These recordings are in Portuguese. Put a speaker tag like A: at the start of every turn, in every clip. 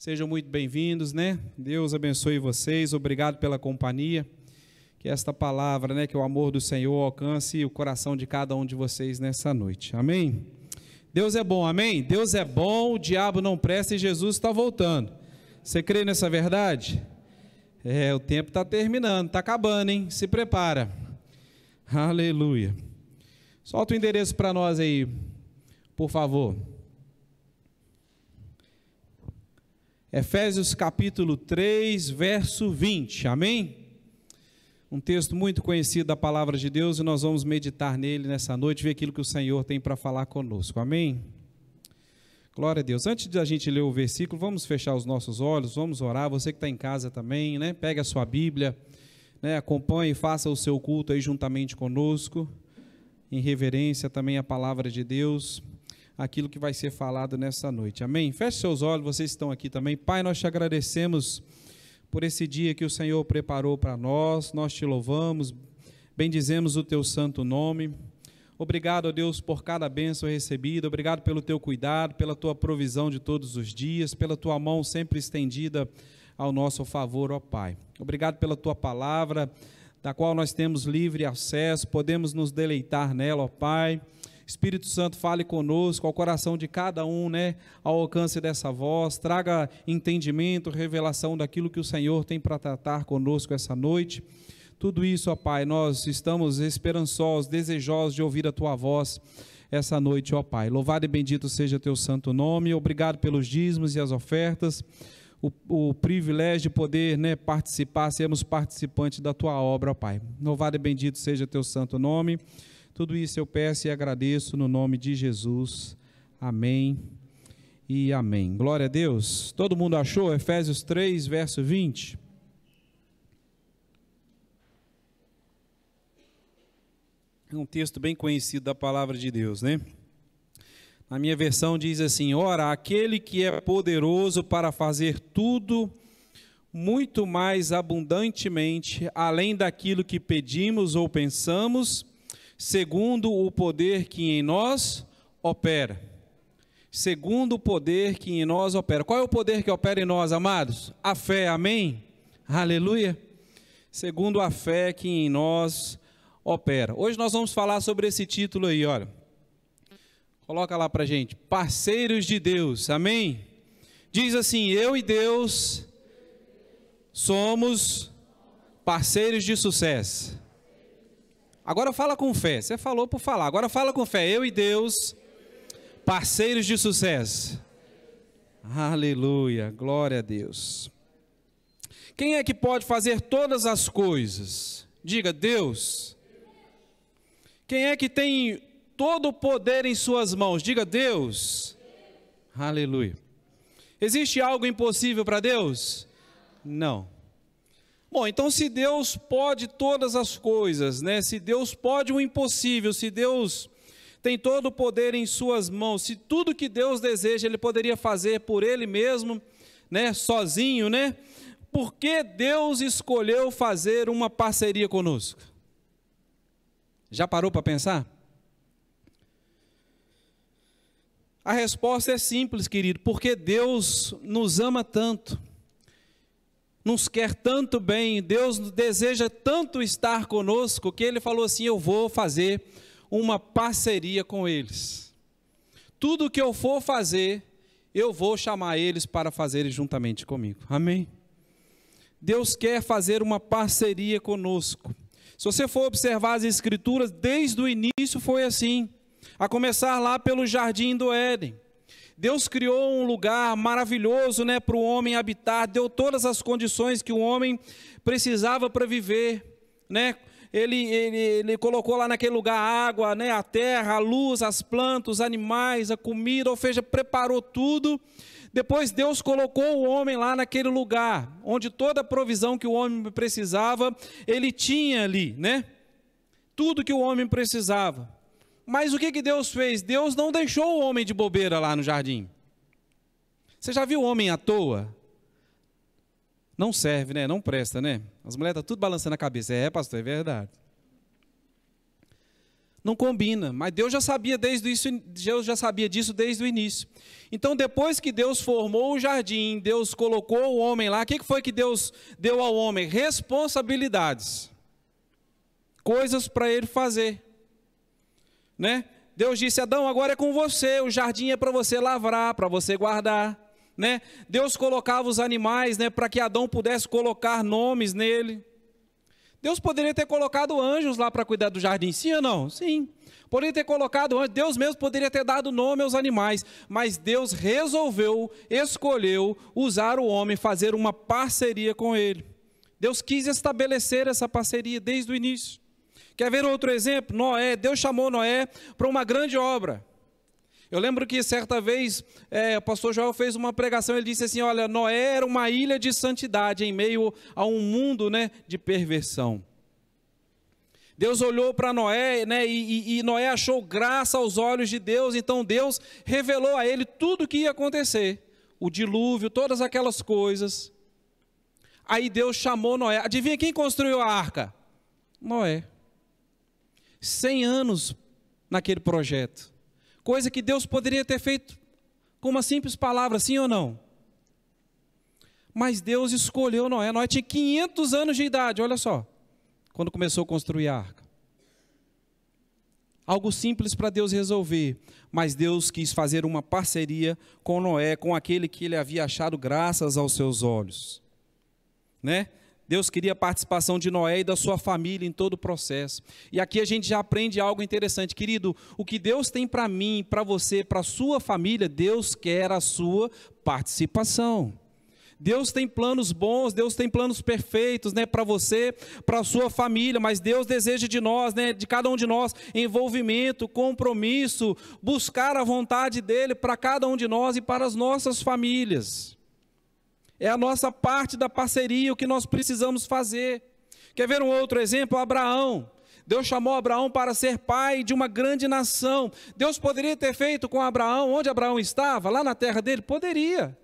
A: Sejam muito bem-vindos, né? Deus abençoe vocês, obrigado pela companhia. Que esta palavra, né, que o amor do Senhor alcance o coração de cada um de vocês nessa noite. Amém? Deus é bom, amém? Deus é bom, o diabo não presta e Jesus está voltando. Você crê nessa verdade? O tempo está terminando, está acabando, hein? Se prepara. Aleluia. Solta o endereço para nós aí, por favor. Efésios capítulo 3, verso 20, amém? Um texto muito conhecido da palavra de Deus e nós vamos meditar nele nessa noite, ver aquilo que o Senhor tem para falar conosco, amém? Glória a Deus. Antes de a gente ler o versículo, vamos fechar os nossos olhos, vamos orar. Você que está em casa também, né? Pega a sua Bíblia, né? Acompanhe e faça o seu culto aí juntamente conosco, em reverência também à palavra de Deus, aquilo que vai ser falado nessa noite, amém? Feche seus olhos, vocês estão aqui também. Pai, nós te agradecemos por esse dia que o Senhor preparou para nós, nós te louvamos, bendizemos o teu santo nome. Obrigado, ó Deus, por cada bênção recebida, obrigado pelo teu cuidado, pela tua provisão de todos os dias, pela tua mão sempre estendida ao nosso favor, ó Pai. Obrigado pela tua palavra, da qual nós temos livre acesso, podemos nos deleitar nela, ó Pai. Espírito Santo, fale conosco, ao coração de cada um, né, ao alcance dessa voz, traga entendimento, revelação daquilo que o Senhor tem para tratar conosco essa noite. Tudo isso, ó Pai, nós estamos esperançosos, desejosos de ouvir a Tua voz essa noite, ó Pai. Louvado e bendito seja Teu santo nome, obrigado pelos dízimos e as ofertas, o privilégio de poder, né, participar, sermos participantes da Tua obra, ó Pai. Louvado e bendito seja Teu santo nome. Tudo isso eu peço e agradeço no nome de Jesus. Amém e amém. Glória a Deus. Todo mundo achou? Efésios 3, verso 20. É um texto bem conhecido da palavra de Deus, né? Na minha versão diz assim: ora, aquele que é poderoso para fazer tudo muito mais abundantemente, além daquilo que pedimos ou pensamos, segundo o poder que em nós opera. Segundo o poder que em nós opera. Qual é o poder que opera em nós, amados? A fé, amém? Aleluia. Segundo a fé que em nós opera. Hoje nós vamos falar sobre esse título aí, olha. Coloca lá pra gente. Parceiros de Deus, amém? Diz assim: eu e Deus somos parceiros de sucesso. Agora fala com fé, você falou por falar, agora fala com fé, eu e Deus, parceiros de sucesso. Aleluia, glória a Deus. Quem é que pode fazer todas as coisas? Diga, Deus. Quem é que tem todo o poder em suas mãos? Diga, Deus. Aleluia. Existe algo impossível para Deus? Não. Bom, então se Deus pode todas as coisas, né? Se Deus pode o impossível, se Deus tem todo o poder em suas mãos, se tudo que Deus deseja Ele poderia fazer por Ele mesmo, né? Sozinho, né? Por que Deus escolheu fazer uma parceria conosco? Já parou para pensar? A resposta é simples, querido, porque Deus nos ama tanto. Nos quer tanto bem, Deus deseja tanto estar conosco, que Ele falou assim: eu vou fazer uma parceria com eles. Tudo que eu for fazer, eu vou chamar eles para fazerem juntamente comigo. Amém? Deus quer fazer uma parceria conosco. Se você for observar as Escrituras, desde o início foi assim. A começar lá pelo Jardim do Éden. Deus criou um lugar maravilhoso, né, para o homem habitar, deu todas as condições que o homem precisava para viver, né? Ele colocou lá naquele lugar a água, né, a terra, a luz, as plantas, os animais, a comida, ou seja, preparou tudo. Depois Deus colocou o homem lá naquele lugar, onde toda a provisão que o homem precisava, ele tinha ali, né? Tudo que o homem precisava. Mas o que Deus fez? Deus não deixou o homem de bobeira lá no jardim. Você já viu o homem à toa? Não serve, né? Não presta, né? As mulheres estão tudo balançando a cabeça. É, pastor, é verdade. Não combina, mas Deus já sabia disso desde o início. Então, depois que Deus formou o jardim, Deus colocou o homem lá, o que foi que Deus deu ao homem? Responsabilidades, coisas para ele fazer, né? Deus disse: Adão, agora é com você, o jardim é para você lavrar, para você guardar, né? Deus colocava os animais, né, para que Adão pudesse colocar nomes nele. Deus poderia ter colocado anjos lá para cuidar do jardim, sim ou não? Sim. Poderia ter colocado anjos, Deus mesmo poderia ter dado nome aos animais, mas Deus escolheu usar o homem, fazer uma parceria com ele. Deus quis estabelecer essa parceria desde o início. Quer ver outro exemplo? Noé. Deus chamou Noé para uma grande obra. Eu lembro que certa vez o pastor Joel fez uma pregação, ele disse assim: olha, Noé era uma ilha de santidade em meio a um mundo, né, de perversão. Deus olhou para Noé, né, e Noé achou graça aos olhos de Deus, então Deus revelou a ele tudo o que ia acontecer, o dilúvio, todas aquelas coisas. Aí Deus chamou Noé. Adivinha quem construiu a arca? Noé. 100 anos naquele projeto. Coisa que Deus poderia ter feito com uma simples palavra, sim ou não? Mas Deus escolheu Noé. Noé tinha 500 anos de idade, olha só, quando começou a construir a arca. Algo simples para Deus resolver, mas Deus quis fazer uma parceria com Noé, com aquele que ele havia achado graças aos seus olhos, né? Deus queria a participação de Noé e da sua família em todo o processo. E aqui a gente já aprende algo interessante. Querido, o que Deus tem para mim, para você, para a sua família, Deus quer a sua participação. Deus tem planos bons, Deus tem planos perfeitos, né, para você, para a sua família, mas Deus deseja de nós, né, de cada um de nós, envolvimento, compromisso, buscar a vontade dEle para cada um de nós e para as nossas famílias. É a nossa parte da parceria, o que nós precisamos fazer. Quer ver um outro exemplo? Abraão. Deus chamou Abraão para ser pai de uma grande nação. Deus poderia ter feito com Abraão, onde Abraão estava, lá na terra dele? Poderia.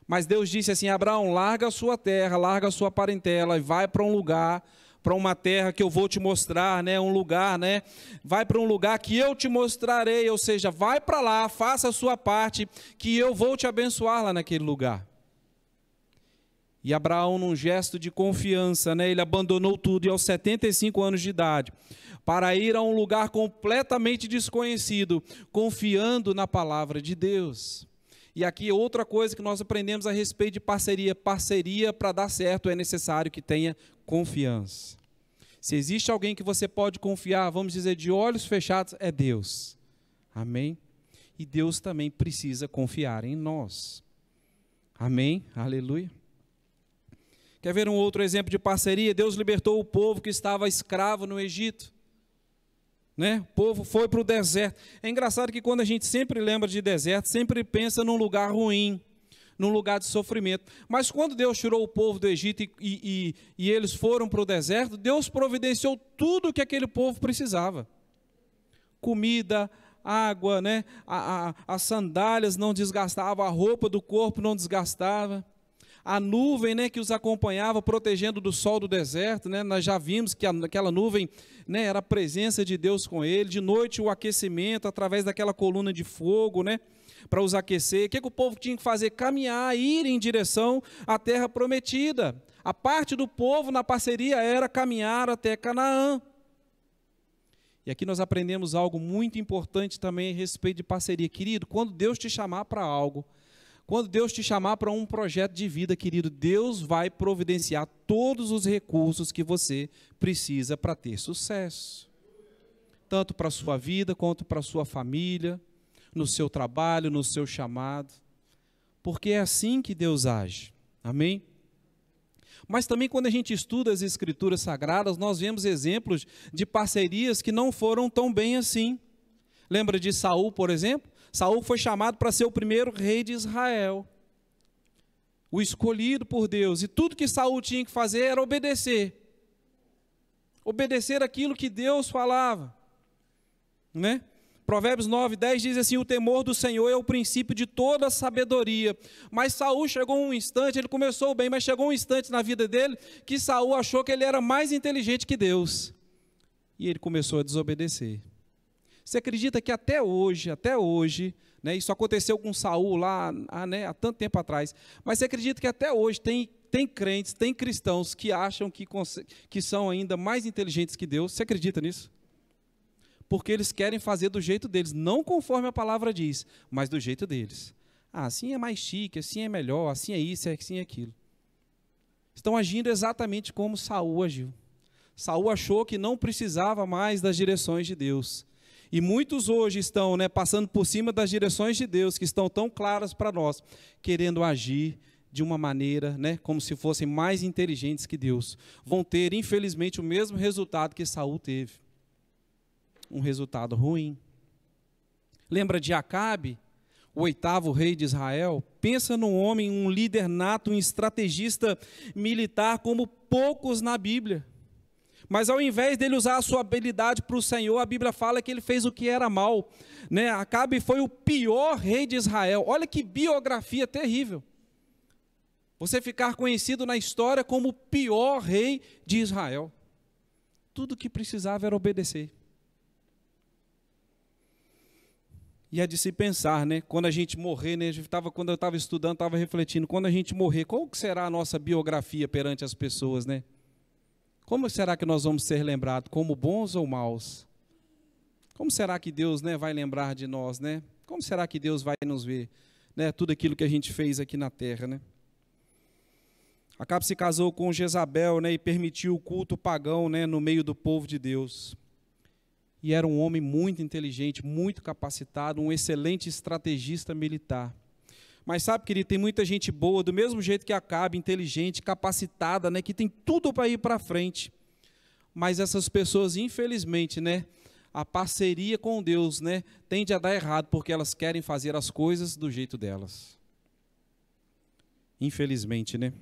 A: Mas Deus disse assim: Abraão, larga a sua terra, larga a sua parentela e vai para um lugar, para uma terra que eu vou te mostrar, né? Um lugar, né? Vai para um lugar que eu te mostrarei, ou seja, vai para lá, faça a sua parte, que eu vou te abençoar lá naquele lugar. E Abraão, num gesto de confiança, né, ele abandonou tudo e aos 75 anos de idade, para ir a um lugar completamente desconhecido, confiando na palavra de Deus. E aqui outra coisa que nós aprendemos a respeito de parceria. Parceria, para dar certo, é necessário que tenha confiança. Se existe alguém que você pode confiar, vamos dizer, de olhos fechados, é Deus. Amém? E Deus também precisa confiar em nós. Amém? Aleluia. Quer ver um outro exemplo de parceria? Deus libertou o povo que estava escravo no Egito, né? O povo foi para o deserto. É engraçado que quando a gente sempre lembra de deserto, sempre pensa num lugar ruim, num lugar de sofrimento. Mas quando Deus tirou o povo do Egito e eles foram para o deserto, Deus providenciou tudo o que aquele povo precisava. Comida, água, né? As sandálias não desgastavam, a roupa do corpo não desgastava. A nuvem, né, que os acompanhava, protegendo do sol do deserto, né, nós já vimos que aquela nuvem, né, era a presença de Deus com ele. De noite o aquecimento através daquela coluna de fogo, né, para os aquecer. O que o povo tinha que fazer? Caminhar, ir em direção à terra prometida. A parte do povo na parceria era caminhar até Canaã. E aqui nós aprendemos algo muito importante também a respeito de parceria. Querido, quando Deus te chamar para algo, quando Deus te chamar para um projeto de vida, querido, Deus vai providenciar todos os recursos que você precisa para ter sucesso. Tanto para a sua vida, quanto para a sua família, no seu trabalho, no seu chamado. Porque é assim que Deus age. Amém? Mas também quando a gente estuda as Escrituras Sagradas, nós vemos exemplos de parcerias que não foram tão bem assim. Lembra de Saul, por exemplo? Saul foi chamado para ser o primeiro rei de Israel, o escolhido por Deus, e tudo que Saul tinha que fazer era obedecer aquilo que Deus falava, né? Provérbios 9:10 diz assim: o temor do Senhor é o princípio de toda a sabedoria. Mas Saul chegou um instante, ele começou bem, mas chegou um instante na vida dele que Saul achou que ele era mais inteligente que Deus. e ele começou a desobedecer. Você acredita que até hoje, né, isso aconteceu com Saul lá, né, há tanto tempo atrás, mas você acredita que até hoje tem crentes, tem cristãos que acham que são ainda mais inteligentes que Deus? Você acredita nisso? Porque eles querem fazer do jeito deles, não conforme a palavra diz, mas do jeito deles. Assim é mais chique, assim é melhor, assim é isso, assim é aquilo. Estão agindo exatamente como Saul agiu. Saul achou que não precisava mais das direções de Deus. E muitos hoje estão, né, passando por cima das direções de Deus, que estão tão claras para nós, querendo agir de uma maneira, né, como se fossem mais inteligentes que Deus. Vão ter, infelizmente, o mesmo resultado que Saul teve. Um resultado ruim. Lembra de Acabe, o 8º rei de Israel? Pensa num homem, um líder nato, um estrategista militar como poucos na Bíblia. Mas ao invés dele usar a sua habilidade para o Senhor, a Bíblia fala que ele fez o que era mal, né? Acabe foi o pior rei de Israel. Olha que biografia terrível. Você ficar conhecido na história como o pior rei de Israel. Tudo que precisava era obedecer. E é de se pensar, né? Quando a gente morrer, né? Quando eu estava estudando, estava refletindo, quando a gente morrer, qual que será a nossa biografia perante as pessoas, né? Como será que nós vamos ser lembrados? Como bons ou maus? Como será que Deus, né, vai lembrar de nós, né? Como será que Deus vai nos ver, né? Tudo aquilo que a gente fez aqui na terra, né? Acabe se casou com Jezabel, né, e permitiu o culto pagão, né, no meio do povo de Deus. E era um homem muito inteligente, muito capacitado, um excelente estrategista militar. Mas sabe, querido, tem muita gente boa, do mesmo jeito que Acabe, inteligente, capacitada, né, que tem tudo para ir para frente. Mas essas pessoas, infelizmente, né, a parceria com Deus, né, tende a dar errado, porque elas querem fazer as coisas do jeito delas. Infelizmente, né?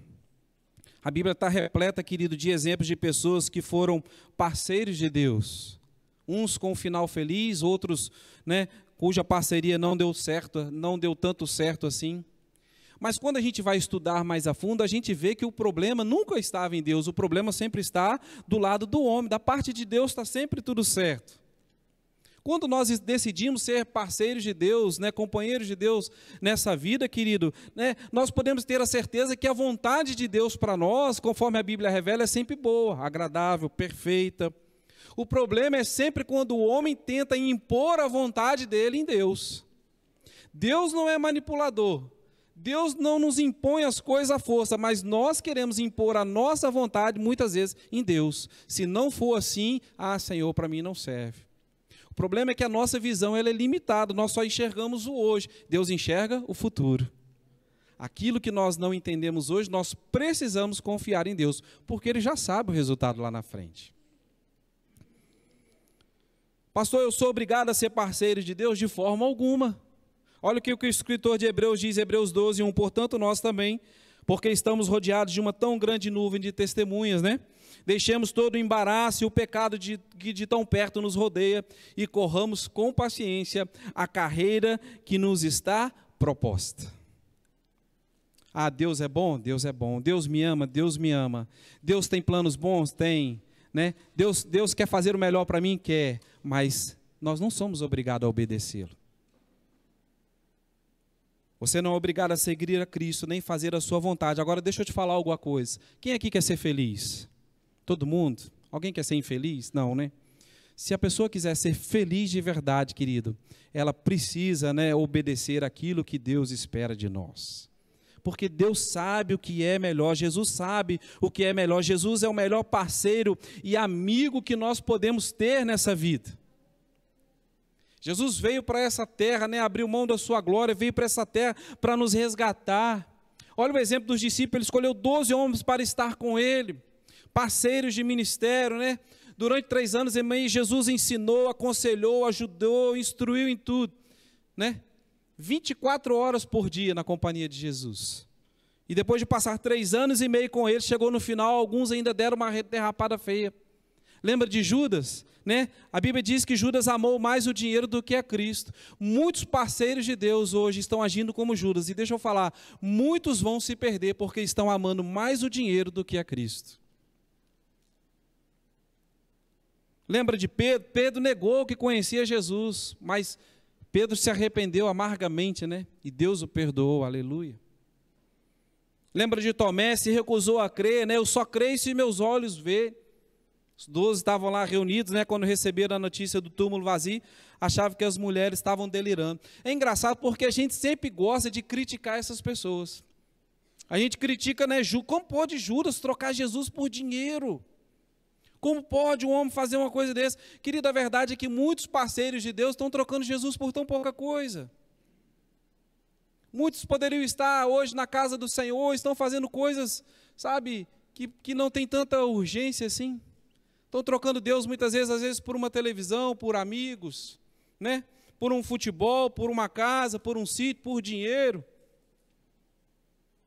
A: A Bíblia está repleta, querido, de exemplos de pessoas que foram parceiros de Deus. Uns com um final feliz, outros, né, cuja parceria não deu certo, não deu tanto certo assim. Mas quando a gente vai estudar mais a fundo, a gente vê que o problema nunca estava em Deus, o problema sempre está do lado do homem, da parte de Deus está sempre tudo certo. Quando nós decidimos ser parceiros de Deus, né, companheiros de Deus nessa vida, querido, né, nós podemos ter a certeza que a vontade de Deus para nós, conforme a Bíblia revela, é sempre boa, agradável, perfeita. O problema é sempre quando o homem tenta impor a vontade dele em Deus. Deus não é manipulador. Deus não nos impõe as coisas à força, mas nós queremos impor a nossa vontade, muitas vezes, em Deus. Se não for assim, Senhor, para mim não serve. O problema é que a nossa visão ela é limitada, nós só enxergamos o hoje. Deus enxerga o futuro. Aquilo que nós não entendemos hoje, nós precisamos confiar em Deus, porque Ele já sabe o resultado lá na frente. Pastor, eu sou obrigado a ser parceiro de Deus? De forma alguma. Olha o que o escritor de Hebreus diz, Hebreus 12, 1. Portanto, nós também, porque estamos rodeados de uma tão grande nuvem de testemunhas, né? Deixemos todo o embaraço e o pecado que de tão perto nos rodeia e corramos com paciência a carreira que nos está proposta. Deus é bom? Deus é bom. Deus me ama? Deus me ama. Deus tem planos bons? Tem. Né? Deus quer fazer o melhor para mim? Quer. Mas nós não somos obrigados a obedecê-lo. Você não é obrigado a seguir a Cristo, nem fazer a sua vontade. Agora deixa eu te falar alguma coisa. Quem aqui quer ser feliz? Todo mundo? Alguém quer ser infeliz? Não, né? Se a pessoa quiser ser feliz de verdade, querido, ela precisa, né, obedecer aquilo que Deus espera de nós. Porque Deus sabe o que é melhor, Jesus sabe o que é melhor. Jesus é o melhor parceiro e amigo que nós podemos ter nessa vida. Jesus veio para essa terra, né, abriu mão da sua glória, veio para essa terra para nos resgatar. Olha o exemplo dos discípulos, ele escolheu 12 homens para estar com ele, parceiros de ministério, né? Durante 3 anos e meio, Jesus ensinou, aconselhou, ajudou, instruiu em tudo, né? 24 horas por dia na companhia de Jesus. E depois de passar 3 anos e meio com ele, chegou no final, alguns ainda deram uma derrapada feia. Lembra de Judas? Né? A Bíblia diz que Judas amou mais o dinheiro do que a Cristo. Muitos parceiros de Deus hoje estão agindo como Judas. E deixa eu falar, muitos vão se perder porque estão amando mais o dinheiro do que a Cristo. Lembra de Pedro? Pedro negou que conhecia Jesus, mas Pedro se arrependeu amargamente, né? E Deus o perdoou, aleluia. Lembra de Tomé? Se recusou a crer, né? Eu só creio se meus olhos verem. Os 12 estavam lá reunidos, né? Quando receberam a notícia do túmulo vazio, achavam que as mulheres estavam delirando. É engraçado porque a gente sempre gosta de criticar essas pessoas. A gente critica, né? Como pode Judas trocar Jesus por dinheiro? Como pode um homem fazer uma coisa dessa? Querido, a verdade é que muitos parceiros de Deus estão trocando Jesus por tão pouca coisa. Muitos poderiam estar hoje na casa do Senhor, estão fazendo coisas, sabe, que não tem tanta urgência assim. Estão trocando Deus muitas vezes, às vezes por uma televisão, por amigos, né? Por um futebol, por uma casa, por um sítio, por dinheiro.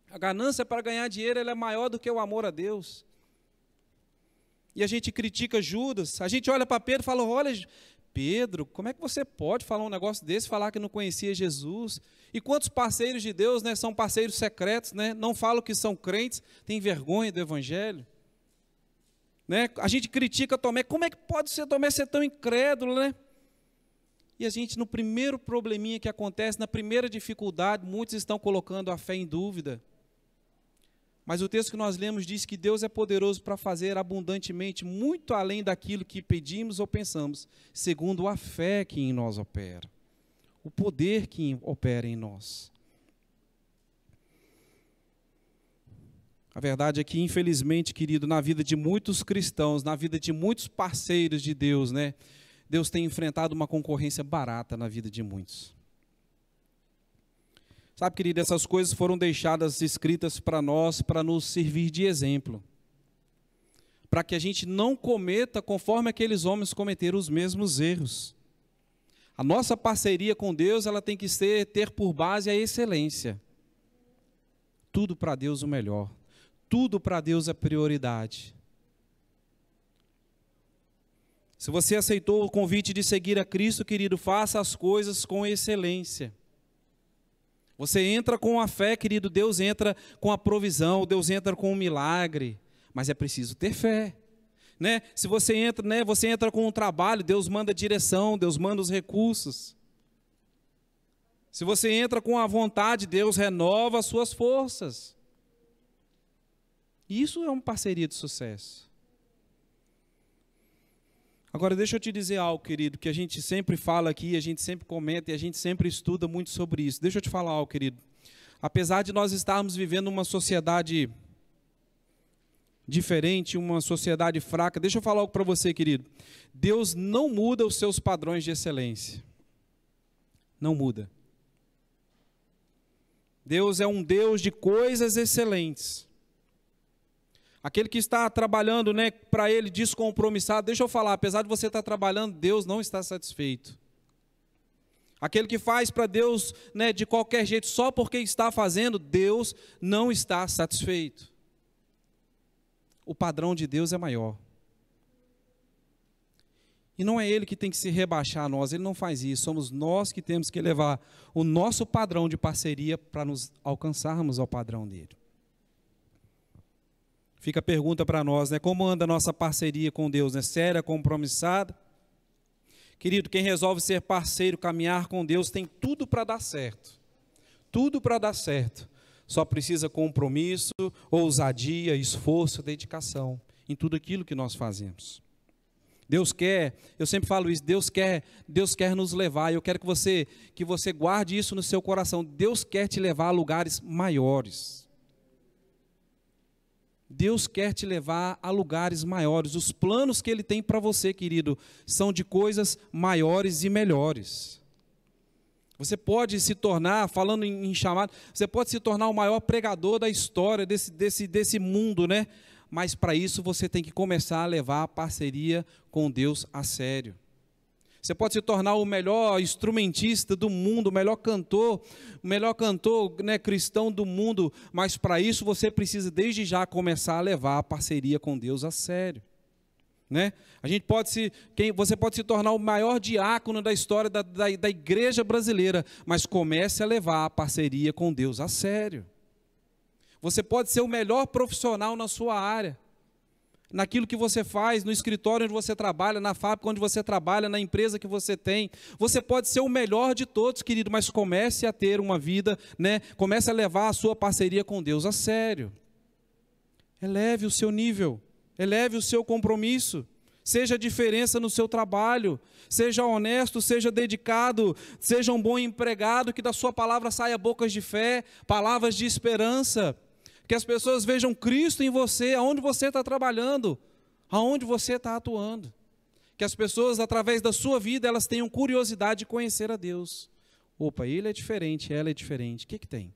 A: A ganância para ganhar dinheiro ela é maior do que o amor a Deus. E a gente critica Judas, a gente olha para Pedro e fala, olha, Pedro, como é que você pode falar um negócio desse, falar que não conhecia Jesus? E quantos parceiros de Deus, né, são parceiros secretos, né, não falam que são crentes, têm vergonha do Evangelho? Né? A gente critica Tomé, como é que pode ser Tomé ser tão incrédulo, né? E a gente, no primeiro probleminha que acontece, na primeira dificuldade, muitos estão colocando a fé em dúvida. Mas o texto que nós lemos diz que Deus é poderoso para fazer abundantemente, muito além daquilo que pedimos ou pensamos, segundo a fé que em nós opera, o poder que opera em nós. A verdade é que, infelizmente, querido, na vida de muitos cristãos, na vida de muitos parceiros de Deus, né, Deus tem enfrentado uma concorrência barata na vida de muitos. Sabe, querido, essas coisas foram deixadas escritas para nós, para nos servir de exemplo. Para que a gente não cometa, conforme aqueles homens cometeram os mesmos erros. A nossa parceria com Deus, ela tem que ter por base a excelência. Tudo para Deus o melhor. Tudo para Deus é prioridade. Se você aceitou o convite de seguir a Cristo, querido, faça as coisas com excelência. Você entra com a fé, querido, Deus entra com a provisão, Deus entra com o milagre, mas é preciso ter fé, né? Se você entra, né, você entra com o trabalho, Deus manda direção, Deus manda os recursos. Se você entra com a vontade, Deus renova as suas forças. Isso é uma parceria de sucesso. Agora, deixa eu te dizer algo, querido, que a gente sempre fala aqui, a gente sempre comenta e a gente sempre estuda muito sobre isso. Deixa eu te falar algo, querido. Apesar de nós estarmos vivendo uma sociedade diferente, uma sociedade fraca, deixa eu falar algo para você, querido. Deus não muda os seus padrões de excelência. Não muda. Deus é um Deus de coisas excelentes. Aquele que está trabalhando, né, para Ele descompromissado, deixa eu falar, apesar de você estar trabalhando, Deus não está satisfeito. Aquele que faz para Deus, né, de qualquer jeito, só porque está fazendo, Deus não está satisfeito. O padrão de Deus é maior. E não é Ele que tem que se rebaixar a nós, Ele não faz isso, somos nós que temos que levar o nosso padrão de parceria para nos alcançarmos ao padrão dEle. Fica a pergunta para nós, né? Como anda a nossa parceria com Deus, né? Séria, compromissada? Querido, quem resolve ser parceiro, caminhar com Deus, tem tudo para dar certo. Tudo para dar certo. Só precisa compromisso, ousadia, esforço, dedicação em tudo aquilo que nós fazemos. Deus quer, eu sempre falo isso, Deus quer nos levar, e eu quero que você guarde isso no seu coração. Deus quer te levar a lugares maiores. Deus quer te levar a lugares maiores. Os planos que Ele tem para você, querido, são de coisas maiores e melhores. Você pode se tornar, falando em chamado, você pode se tornar o maior pregador da história desse mundo, né? Mas para isso você tem que começar a levar a parceria com Deus a sério. Você pode se tornar o melhor instrumentista do mundo, o melhor cantor, né, cristão do mundo, mas para isso você precisa desde já começar a levar a parceria com Deus a sério. Né? Você pode se tornar o maior diácono da história da igreja brasileira, mas comece a levar a parceria com Deus a sério. Você pode ser o melhor profissional na sua área. naquilo que você faz, no escritório onde você trabalha, na fábrica onde você trabalha, na empresa que você tem. Você pode ser o melhor de todos, querido, mas comece a ter uma vida, né? Comece a levar a sua parceria com Deus a sério. Eleve o seu nível, eleve o seu compromisso. Seja a diferença no seu trabalho, seja honesto, seja dedicado, seja um bom empregado, que da sua palavra saia bocas de fé, palavras de esperança, que as pessoas vejam Cristo em você, aonde você está trabalhando, aonde você está atuando, que as pessoas, através da sua vida, elas tenham curiosidade de conhecer a Deus. Opa, ele é diferente, ela é diferente, o que tem?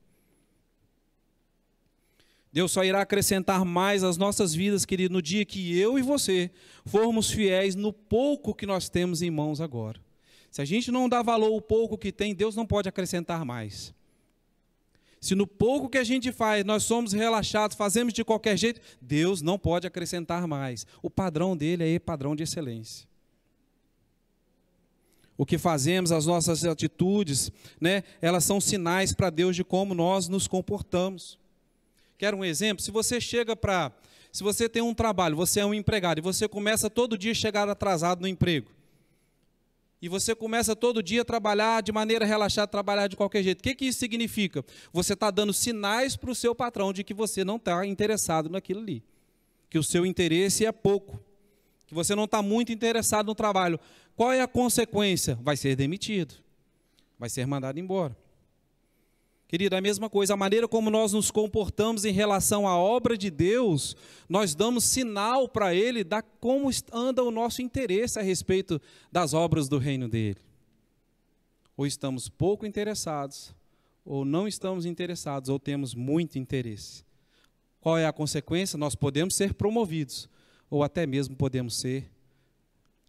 A: Deus só irá acrescentar mais às nossas vidas, querido, no dia que eu e você formos fiéis no pouco que nós temos em mãos agora. Se a gente não dá valor ao pouco que tem, Deus não pode acrescentar mais. Se no pouco que a gente faz, nós somos relaxados, fazemos de qualquer jeito, Deus não pode acrescentar mais. O padrão dele é padrão de excelência. O que fazemos, as nossas atitudes, né, elas são sinais para Deus de como nós nos comportamos. Quer um exemplo? Se você tem um trabalho, você é um empregado, e você começa todo dia a chegar atrasado no emprego, e você começa todo dia a trabalhar de maneira relaxada, trabalhar de qualquer jeito, o que isso significa? Você está dando sinais para o seu patrão de que você não está interessado naquilo ali, que o seu interesse é pouco, que você não está muito interessado no trabalho. Qual é a consequência? Vai ser demitido, vai ser mandado embora. Querido, a mesma coisa, a maneira como nós nos comportamos em relação à obra de Deus, nós damos sinal para Ele da como anda o nosso interesse a respeito das obras do reino dEle. Ou estamos pouco interessados, ou não estamos interessados, ou temos muito interesse. Qual é a consequência? Nós podemos ser promovidos, ou até mesmo podemos ser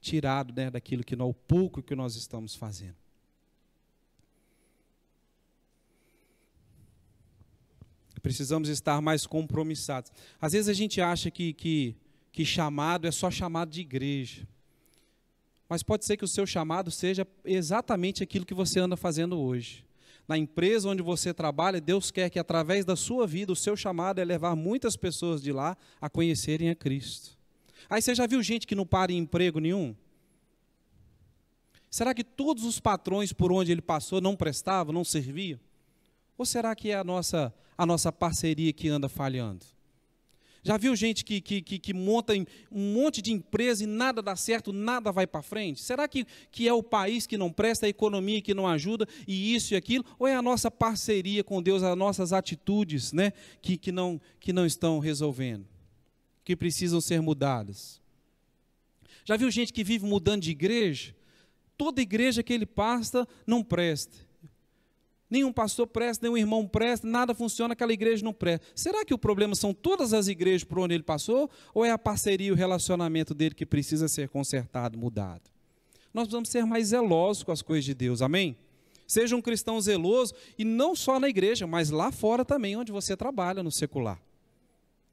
A: tirados, né, daquilo que não, o pouco que nós estamos fazendo. Precisamos estar mais compromissados. Às vezes a gente acha que chamado é só chamado de igreja. Mas pode ser que o seu chamado seja exatamente aquilo que você anda fazendo hoje. Na empresa onde você trabalha, Deus quer que através da sua vida, o seu chamado é levar muitas pessoas de lá a conhecerem a Cristo. Aí você já viu gente que não para em emprego nenhum? Será que todos os patrões por onde ele passou não prestavam, não serviam? Ou será que é a nossa parceria que anda falhando? Já viu gente que monta um monte de empresa e nada dá certo, nada vai para frente? Será que é o país que não presta, a economia que não ajuda, e isso e aquilo? Ou é a nossa parceria com Deus, as nossas atitudes, né, que não estão resolvendo, que precisam ser mudadas? Já viu gente que vive mudando de igreja? Toda igreja que ele passa não presta. Nenhum pastor presta, nenhum irmão presta, nada funciona, aquela igreja não presta. Será que o problema são todas as igrejas por onde ele passou? Ou é a parceria e o relacionamento dele que precisa ser consertado, mudado? Nós precisamos ser mais zelosos com as coisas de Deus, amém? Seja um cristão zeloso, e não só na igreja, mas lá fora também, onde você trabalha, no secular.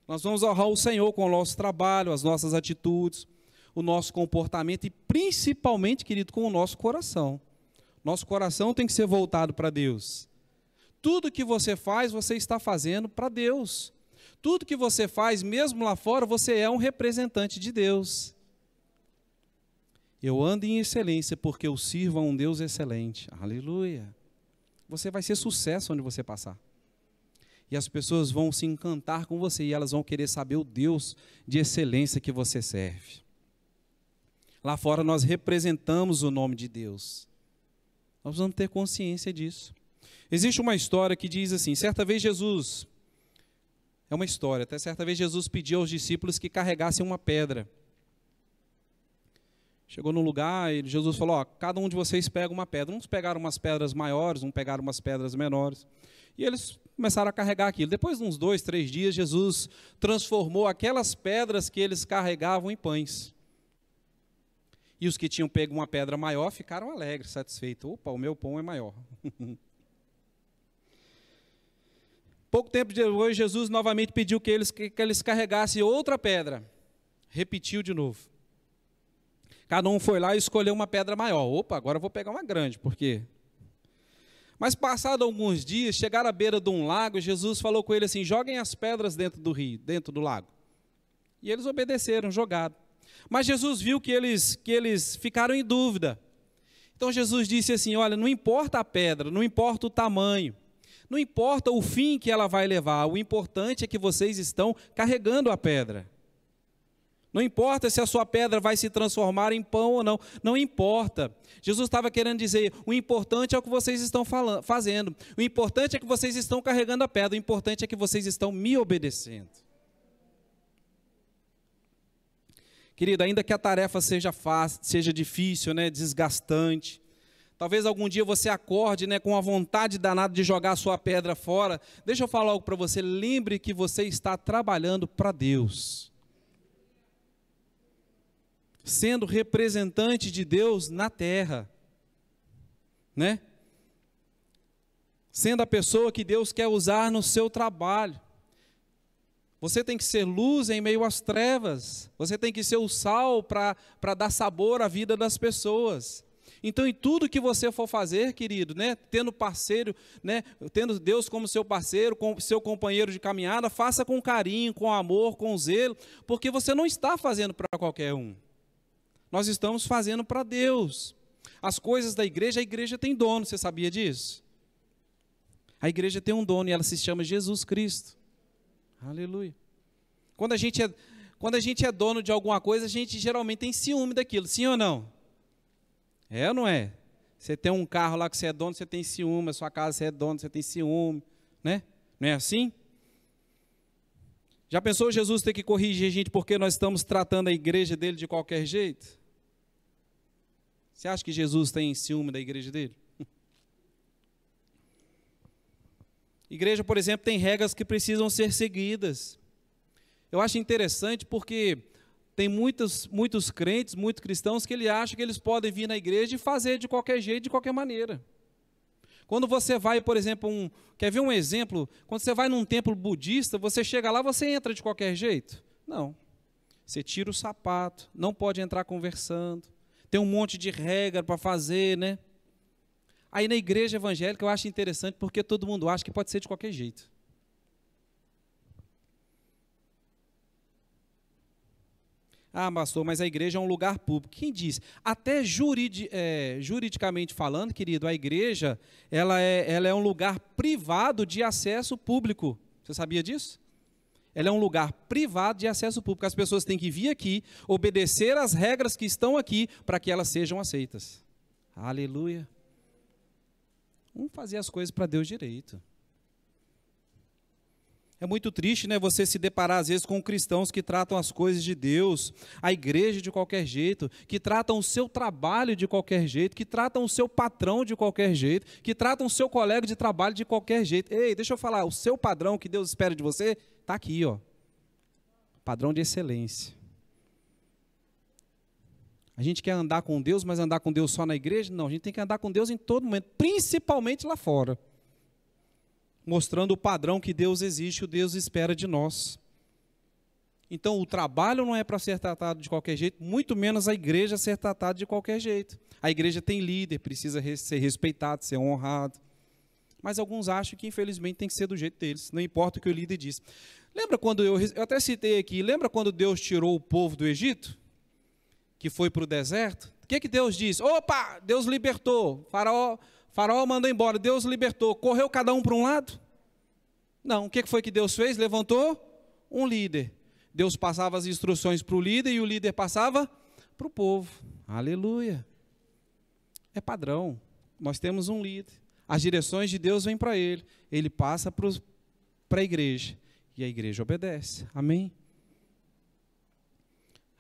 A: Nós vamos honrar o Senhor com o nosso trabalho, as nossas atitudes, o nosso comportamento e principalmente, querido, com o nosso coração. Nosso coração tem que ser voltado para Deus. Tudo que você faz, você está fazendo para Deus. Tudo que você faz, mesmo lá fora, você é um representante de Deus. Eu ando em excelência porque eu sirvo a um Deus excelente. Aleluia. Você vai ser sucesso onde você passar. E as pessoas vão se encantar com você e elas vão querer saber o Deus de excelência que você serve. Lá fora nós representamos o nome de Deus. Nós precisamos ter consciência disso. Existe uma história que diz assim, certa vez Jesus pediu aos discípulos que carregassem uma pedra. Chegou num lugar e Jesus falou, cada um de vocês pega uma pedra. Uns pegaram umas pedras maiores, uns pegaram umas pedras menores. E eles começaram a carregar aquilo. Depois de uns 2, 3 dias, Jesus transformou aquelas pedras que eles carregavam em pães. E os que tinham pego uma pedra maior ficaram alegres, satisfeitos. Opa, o meu pão é maior. Pouco tempo depois, Jesus novamente pediu que eles carregassem outra pedra. Repetiu de novo. Cada um foi lá e escolheu uma pedra maior. Opa, agora eu vou pegar uma grande, por quê? Mas passados alguns dias, chegaram à beira de um lago, Jesus falou com ele assim, joguem as pedras dentro do rio, dentro do lago. E eles obedeceram, jogaram. Mas Jesus viu que eles ficaram em dúvida. Então Jesus disse assim, olha, não importa a pedra, não importa o tamanho, não importa o fim que ela vai levar, o importante é que vocês estão carregando a pedra. Não importa se a sua pedra vai se transformar em pão ou não, não importa. Jesus estava querendo dizer, o importante é o que vocês estão fazendo, o importante é que vocês estão carregando a pedra, o importante é que vocês estão me obedecendo. Querido, ainda que a tarefa seja fácil, seja difícil, né, desgastante, talvez algum dia você acorde, né, com a vontade danada de jogar a sua pedra fora, deixa eu falar algo para você, lembre que você está trabalhando para Deus. Sendo representante de Deus na terra, né? Sendo a pessoa que Deus quer usar no seu trabalho. Você tem que ser luz em meio às trevas, você tem que ser o sal para dar sabor à vida das pessoas. Então, em tudo que você for fazer, querido, né, tendo parceiro, né, tendo Deus como seu parceiro, como seu companheiro de caminhada, faça com carinho, com amor, com zelo, porque você não está fazendo para qualquer um. Nós estamos fazendo para Deus. As coisas da igreja, a igreja tem dono, você sabia disso? A igreja tem um dono e ela se chama Jesus Cristo. Aleluia. Quando a gente é dono de alguma coisa, a gente geralmente tem ciúme daquilo, sim ou não? É ou não é? Você tem um carro lá que você é dono, você tem ciúme, a sua casa você é dono, você tem ciúme, né? Não é assim? Já pensou Jesus ter que corrigir a gente porque nós estamos tratando a igreja dele de qualquer jeito? Você acha que Jesus tem ciúme da igreja dele? Igreja, por exemplo, tem regras que precisam ser seguidas. Eu acho interessante porque tem muitos crentes, muitos cristãos que ele acha que eles podem vir na igreja e fazer de qualquer jeito, de qualquer maneira. Quando você vai, por exemplo, quer ver um exemplo? Quando você vai num templo budista, você chega lá, você entra de qualquer jeito? Não. Você tira o sapato, não pode entrar conversando, tem um monte de regra para fazer, né? Aí na igreja evangélica eu acho interessante porque todo mundo acha que pode ser de qualquer jeito. Ah, pastor, mas a igreja é um lugar público. Quem diz? Até juridicamente falando, querido, a igreja ela é um lugar privado de acesso público. Você sabia disso? Ela é um lugar privado de acesso público. As pessoas têm que vir aqui, obedecer às regras que estão aqui para que elas sejam aceitas. Aleluia. Vamos fazer as coisas para Deus direito. É muito triste, né, você se deparar às vezes com cristãos que tratam as coisas de Deus, a igreja de qualquer jeito, que tratam o seu trabalho de qualquer jeito, que tratam o seu patrão de qualquer jeito, que tratam o seu colega de trabalho de qualquer jeito. Ei, deixa eu falar, o seu padrão que Deus espera de você, está aqui, ó. Padrão de excelência. A gente quer andar com Deus, mas andar com Deus só na igreja? Não, a gente tem que andar com Deus em todo momento, principalmente lá fora. Mostrando o padrão que Deus existe, o Deus espera de nós. Então, o trabalho não é para ser tratado de qualquer jeito, muito menos a igreja ser tratada de qualquer jeito. A igreja tem líder, precisa ser respeitado, ser honrado. Mas alguns acham que, infelizmente, tem que ser do jeito deles, não importa o que o líder diz. Lembra quando, eu até citei aqui, lembra quando Deus tirou o povo do Egito? Que foi para o deserto? O que Deus disse? Opa, Deus libertou, Faraó mandou embora, Deus libertou, correu cada um para um lado? Não, o que foi que Deus fez? Levantou um líder. Deus passava as instruções para o líder e o líder passava para o povo. Aleluia. É padrão, nós temos um líder, as direções de Deus vêm para ele, ele passa para a igreja e a igreja obedece. Amém?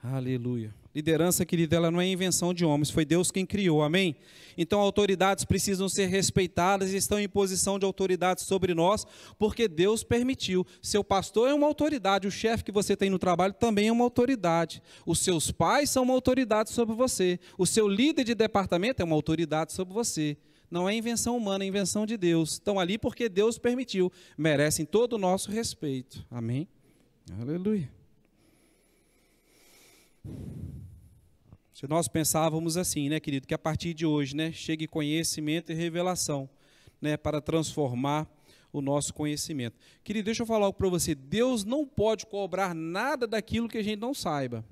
A: Aleluia. Liderança, querida, ela não é invenção de homens, foi Deus quem criou, amém? Então, autoridades precisam ser respeitadas e estão em posição de autoridade sobre nós, porque Deus permitiu. Seu pastor é uma autoridade, o chefe que você tem no trabalho também é uma autoridade. Os seus pais são uma autoridade sobre você. O seu líder de departamento é uma autoridade sobre você. Não é invenção humana, é invenção de Deus. Estão ali porque Deus permitiu. Merecem todo o nosso respeito, amém? Aleluia. Se nós pensávamos assim, né, querido, que a partir de hoje, né, chegue conhecimento e revelação, né, para transformar o nosso conhecimento. Querido, deixa eu falar algo para você. Deus não pode cobrar nada daquilo que a gente não saiba.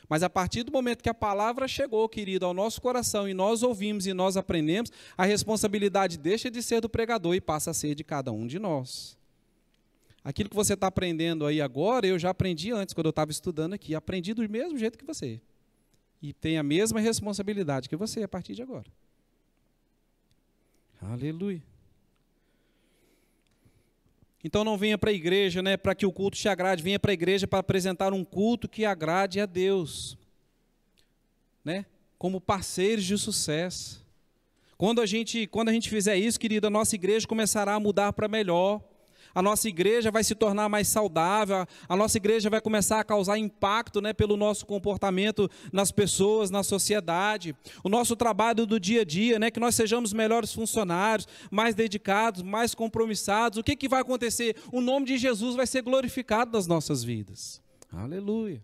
A: Mas a partir do momento que a palavra chegou, querido, ao nosso coração, e nós ouvimos e nós aprendemos, a responsabilidade deixa de ser do pregador e passa a ser de cada um de nós. Aquilo que você está aprendendo aí agora, eu já aprendi antes, quando eu estava estudando aqui. Aprendi do mesmo jeito que você. E tem a mesma responsabilidade que você a partir de agora. Aleluia. Então não venha para a igreja, né, para que o culto te agrade. Venha para a igreja para apresentar um culto que agrade a Deus. Né? Como parceiros de sucesso. Quando a gente fizer isso, querido, a nossa igreja começará a mudar para melhor. A nossa igreja vai se tornar mais saudável, a nossa igreja vai começar a causar impacto, né, pelo nosso comportamento nas pessoas, na sociedade. O nosso trabalho do dia a dia, né, que nós sejamos melhores funcionários, mais dedicados, mais compromissados. O que vai acontecer? O nome de Jesus vai ser glorificado nas nossas vidas. Aleluia.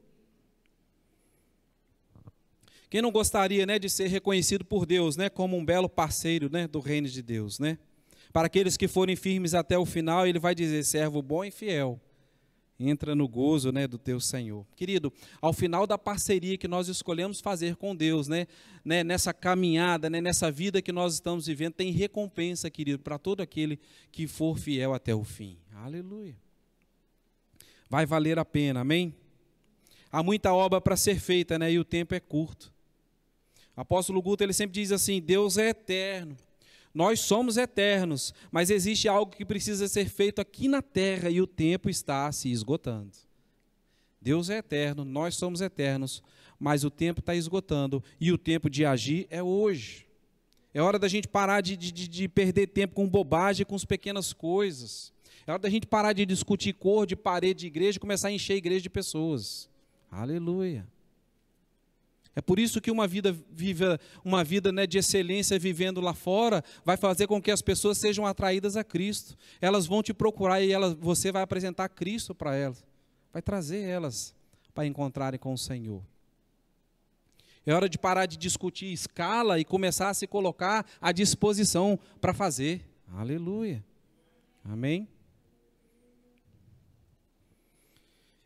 A: Quem não gostaria, né, de ser reconhecido por Deus, né, como um belo parceiro, né, do reino de Deus, né? Para aqueles que forem firmes até o final, ele vai dizer, servo bom e fiel, entra no gozo, né, do teu Senhor. Querido, ao final da parceria que nós escolhemos fazer com Deus, né, nessa caminhada, né, nessa vida que nós estamos vivendo, tem recompensa, querido, para todo aquele que for fiel até o fim. Aleluia. Vai valer a pena, amém? Há muita obra para ser feita, né, e o tempo é curto. O apóstolo Guto, ele sempre diz assim, Deus é eterno. Nós somos eternos, mas existe algo que precisa ser feito aqui na terra e o tempo está se esgotando. Deus é eterno, nós somos eternos, mas o tempo está esgotando e o tempo de agir é hoje. É hora da gente parar de perder tempo com bobagem, com as pequenas coisas. É hora da gente parar de discutir cor de parede de igreja e começar a encher a igreja de pessoas. Aleluia. É por isso que uma vida né, de excelência vivendo lá fora vai fazer com que as pessoas sejam atraídas a Cristo. Elas vão te procurar e você vai apresentar Cristo para elas. Vai trazer elas para encontrarem com o Senhor. É hora de parar de discutir escala e começar a se colocar à disposição para fazer. Aleluia. Amém?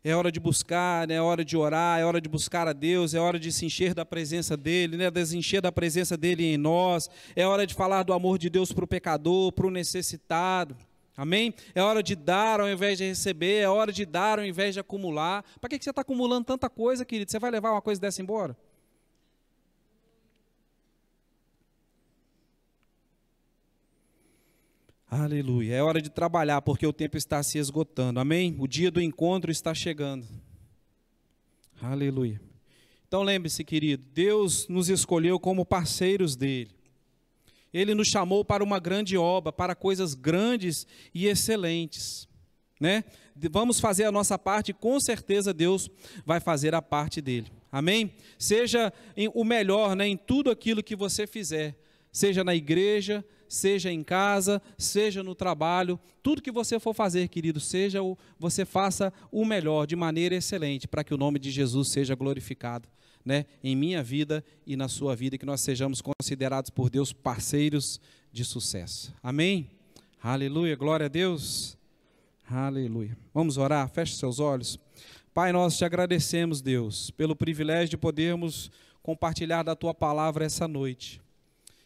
A: É hora de buscar, é hora de orar, é hora de buscar a Deus, é hora de se encher da presença dEle, né? Desencher da presença dEle em nós. É hora de falar do amor de Deus para o pecador, para o necessitado. Amém? É hora de dar ao invés de receber, é hora de dar ao invés de acumular. Para que você está acumulando tanta coisa, querido? Você vai levar uma coisa dessa embora? Aleluia, é hora de trabalhar porque o tempo está se esgotando, amém? O dia do encontro está chegando, aleluia. Então lembre-se, querido, Deus nos escolheu como parceiros dEle. Ele nos chamou para uma grande obra, para coisas grandes e excelentes, né? Vamos fazer a nossa parte e com certeza Deus vai fazer a parte dEle, amém? Seja o melhor, né, em tudo aquilo que você fizer, seja na igreja, seja em casa, seja no trabalho, tudo que você for fazer, querido, você faça o melhor, de maneira excelente, para que o nome de Jesus seja glorificado, né, em minha vida e na sua vida, e que nós sejamos considerados por Deus parceiros de sucesso. Amém? Aleluia, glória a Deus. Aleluia. Vamos orar, feche seus olhos. Pai, nós te agradecemos, Deus, pelo privilégio de podermos compartilhar da tua palavra essa noite.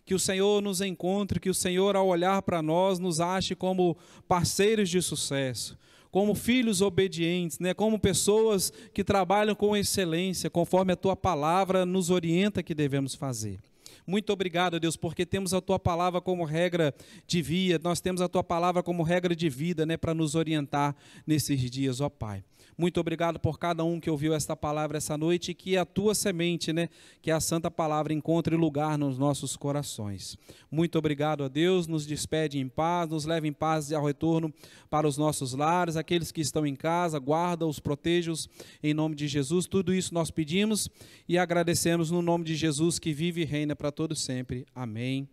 A: Que o Senhor nos encontre, que o Senhor, ao olhar para nós, nos ache como parceiros de sucesso, como filhos obedientes, né? Como pessoas que trabalham com excelência, conforme a tua palavra nos orienta que devemos fazer. Muito obrigado, Deus, porque temos a tua palavra como regra de vida, nós temos a tua palavra como regra de vida, né, para nos orientar nesses dias, ó Pai. Muito obrigado por cada um que ouviu esta palavra essa noite e que a tua semente, né, que a santa palavra encontre lugar nos nossos corações. Muito obrigado a Deus, nos despede em paz, nos leva em paz ao retorno para os nossos lares, aqueles que estão em casa, guarda-os, proteja-os em nome de Jesus. Tudo isso nós pedimos e agradecemos no nome de Jesus que vive e reina para todo sempre. Amém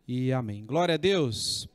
A: e amém. Glória a Deus.